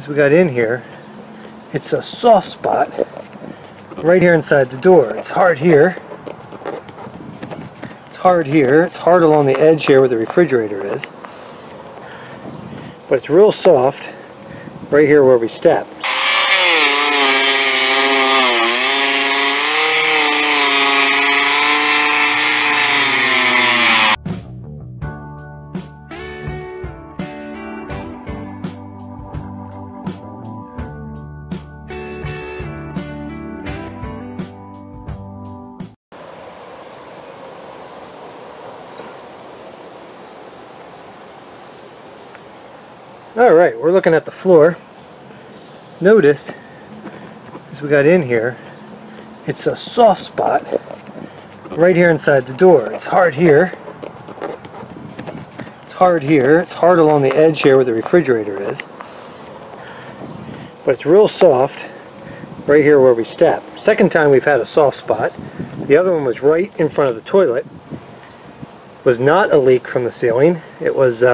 as we got in here, it's a soft spot right here inside the door. It's hard here. It's hard here. It's hard along the edge here where the refrigerator is. But it's real soft right here where we step. Alright, we're looking at the floor. Notice, as we got in here, it's a soft spot right here inside the door. It's hard here. It's hard here. It's hard along the edge here where the refrigerator is. But it's real soft right here where we step. Second time we've had a soft spot. The other one was right in front of the toilet. It was not a leak from the ceiling. It was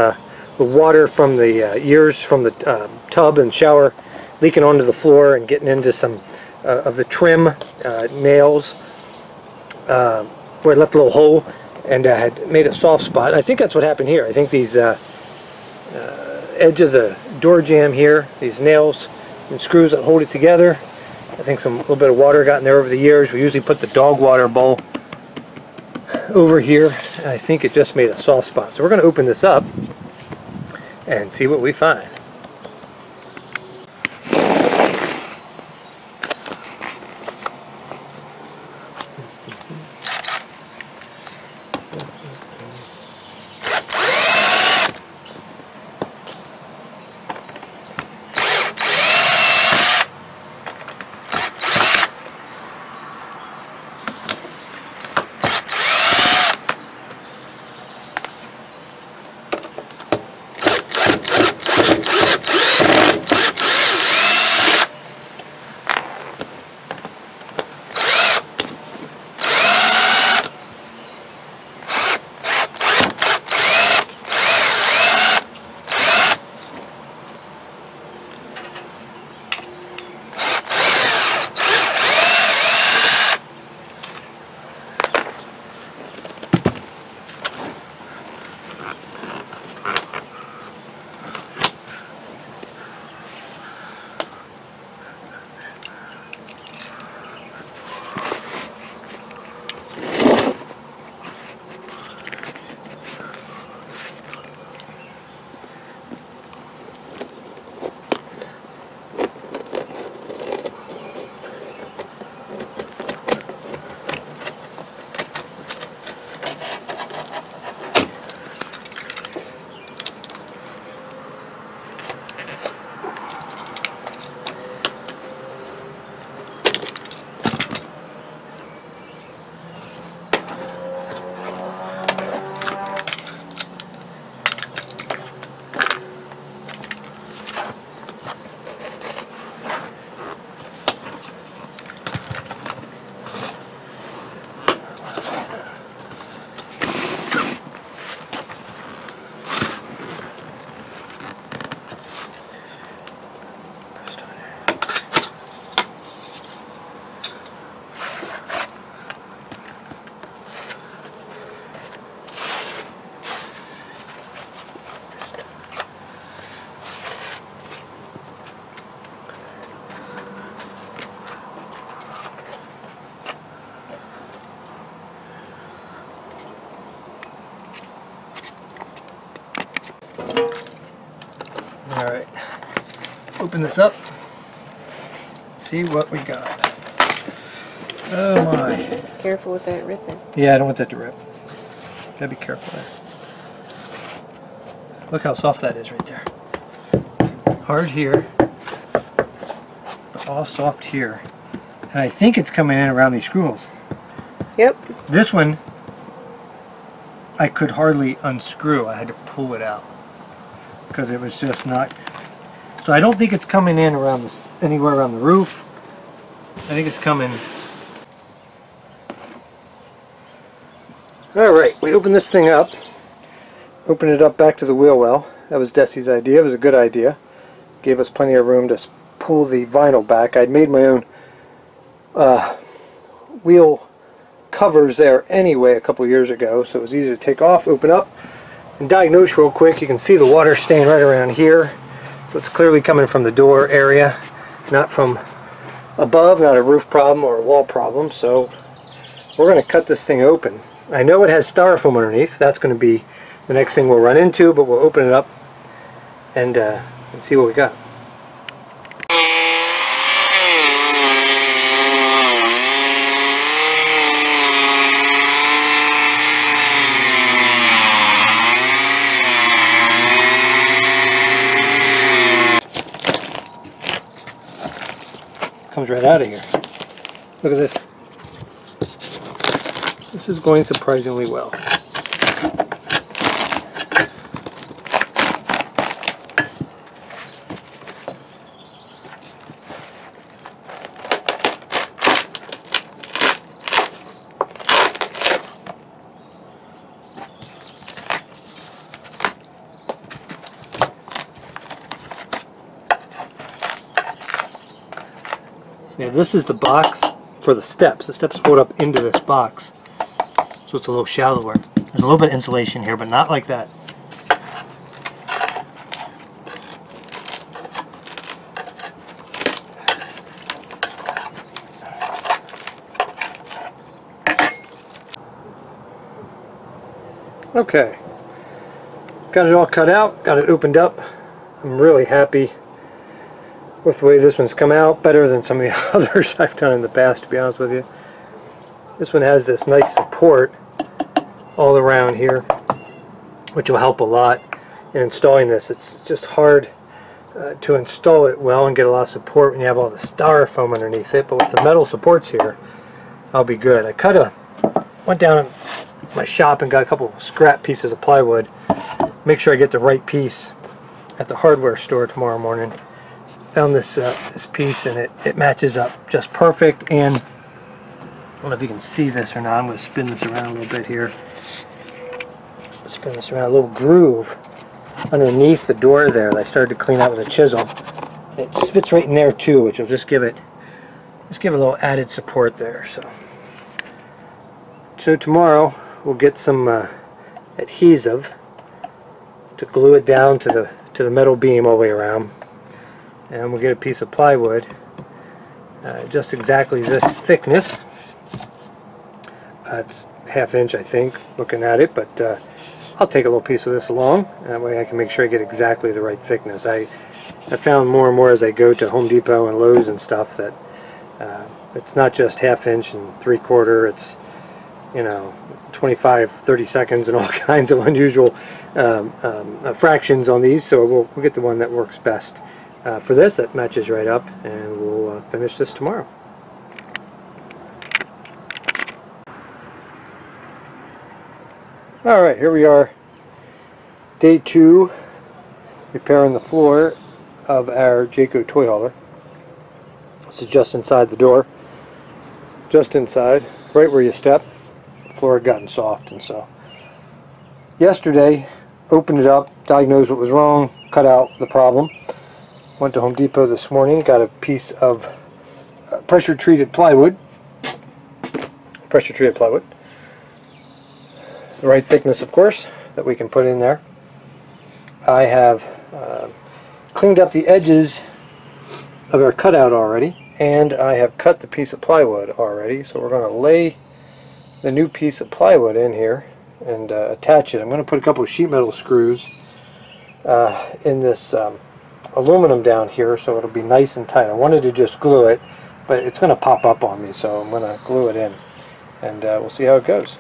the water from the ears from the tub and shower leaking onto the floor and getting into some of the trim nails where it left a little hole and had made a soft spot. I think that's what happened here. I think these edge of the door jamb here, these nails and screws that hold it together, I think a little bit of water got in there over the years. We usually put the dog water bowl over here, and I think it just made a soft spot. So we're going to open this up and see what we find. Alright, open this up, see what we got. Oh my. Careful with that ripping. Yeah, I don't want that to rip. Gotta be careful there. Look how soft that is right there. Hard here, but all soft here. And I think it's coming in around these screw holes. Yep. This one, I could hardly unscrew. I had to pull it out because it was just not. So I don't think it's coming in around this, anywhere around the roof. I think it's coming. Alright, we open this thing up. Open it up back to the wheel well. That was Desi's idea. It was a good idea. gave us plenty of room to pull the vinyl back. I'd made my own wheel covers there anyway a couple years ago, so it was easy to take off, open up, and diagnose real quick. You can see the water staying right around here, so it's clearly coming from the door area, not from above, not a roof problem or a wall problem. So we're going to cut this thing open. I know it has styrofoam underneath. That's going to be the next thing we'll run into, but we'll open it up and see what we got. Comes right out of here. Look at this. This is going surprisingly well. Yeah, this is the box for the steps. The steps fold up into this box, so it's a little shallower. There's a little bit of insulation here, but not like that. Okay, got it all cut out, got it opened up. I'm really happy with the way this one's come out, better than some of the others I've done in the past, to be honest with you. This one has this nice support all around here, which will help a lot in installing this. It's just hard to install it well and get a lot of support when you have all the styrofoam underneath it, but with the metal supports here, I'll be good. I went down in my shop and got a couple scrap pieces of plywood. Make sure I get the right piece at the hardware store tomorrow morning. Found this piece, and it matches up just perfect. And I don't know if you can see this or not. I'm going to spin this around a little bit here. Spin this around. A little groove underneath the door there that I started to clean out with a chisel. And it fits right in there too, which will just give it a little added support there. So tomorrow we'll get some adhesive to glue it down to the metal beam all the way around. And we'll get a piece of plywood just exactly this thickness. It's 1/2 inch, I think, looking at it, but I'll take a little piece of this along. That way I can make sure I get exactly the right thickness. I found more and more as I go to Home Depot and Lowe's and stuff that it's not just 1/2 inch and 3/4. It's, you know, 25, 30 seconds and all kinds of unusual fractions on these. So we'll get the one that works best. For this, that matches right up, and we'll finish this tomorrow. Alright, here we are, day 2, repairing the floor of our Jayco toy hauler. This is just inside the door, just inside, right where you step. The floor had gotten soft, and so yesterday, opened it up, diagnosed what was wrong, cut out the problem. Went to Home Depot this morning, got a piece of pressure treated plywood. The right thickness, of course, that we can put in there. I have cleaned up the edges of our cutout already, and I have cut the piece of plywood already. So we're going to lay the new piece of plywood in here and attach it. I'm going to put a couple of sheet metal screws in this aluminum down here, so it'll be nice and tight. I wanted to just glue it, but it's going to pop up on me, so I'm going to glue it in, and we'll see how it goes.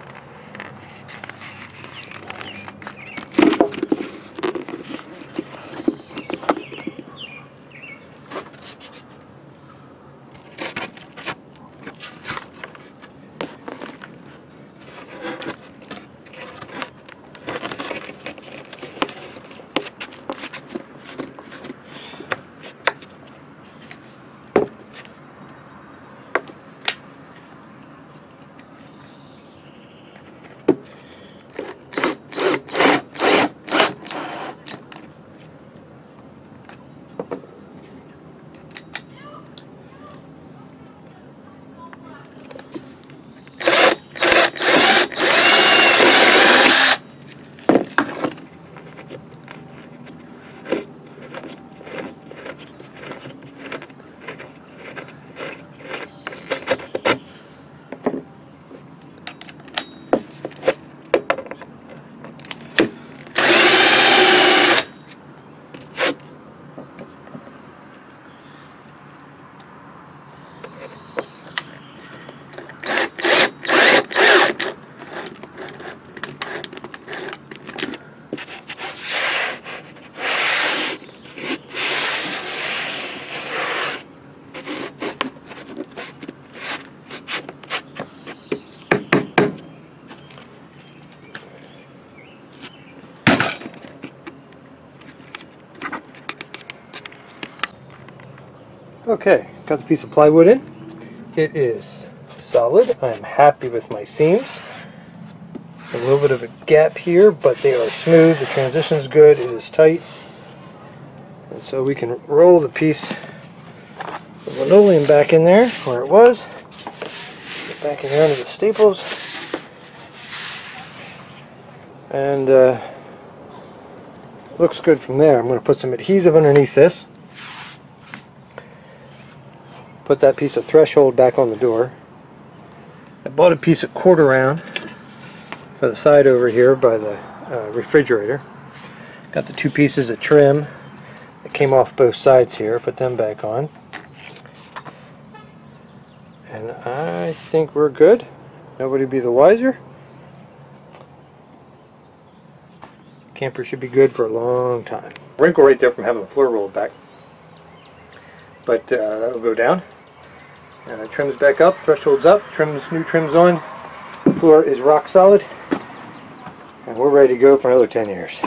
Okay, got the piece of plywood in. It is solid. I'm happy with my seams. A little bit of a gap here, but they are smooth. The transition's good. It is tight. And so we can roll the piece of linoleum back in there where it was. Get back in here under the staples. And looks good from there. I'm going to put some adhesive underneath this. Put that piece of threshold back on the door. I bought a piece of quarter round for the side over here by the refrigerator. Got the two pieces of trim that came off both sides here. Put them back on. And I think we're good. Nobody be the wiser. Camper should be good for a long time. Wrinkle right there from having the floor rolled back. But that'll go down. Trim's back up, threshold's up, new trim's on, floor is rock solid, and we're ready to go for another 10 years.